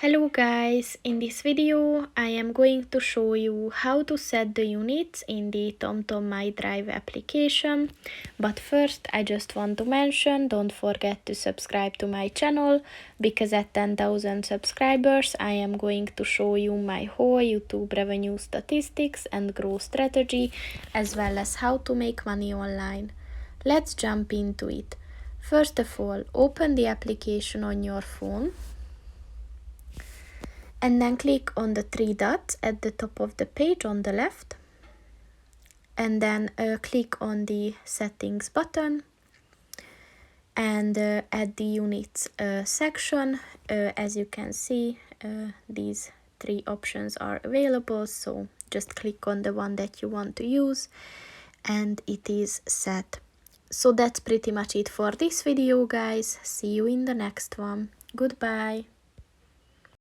Hello guys, in this video I am going to show you how to set the units in the TomTom MyDrive application. But first I just want to mention, don't forget to subscribe to my channel, because at 10,000 subscribers I am going to show you my whole YouTube revenue statistics and growth strategy, as well as how to make money online. Let's jump into it. First of all, open the application on your phone. And then click on the three dots at the top of the page on the left, and then click on the settings button and add the units section. As you can see, these three options are available, so just click on the one that you want to use and it is set. So that's pretty much it for this video, guys. See you in the next one. Goodbye.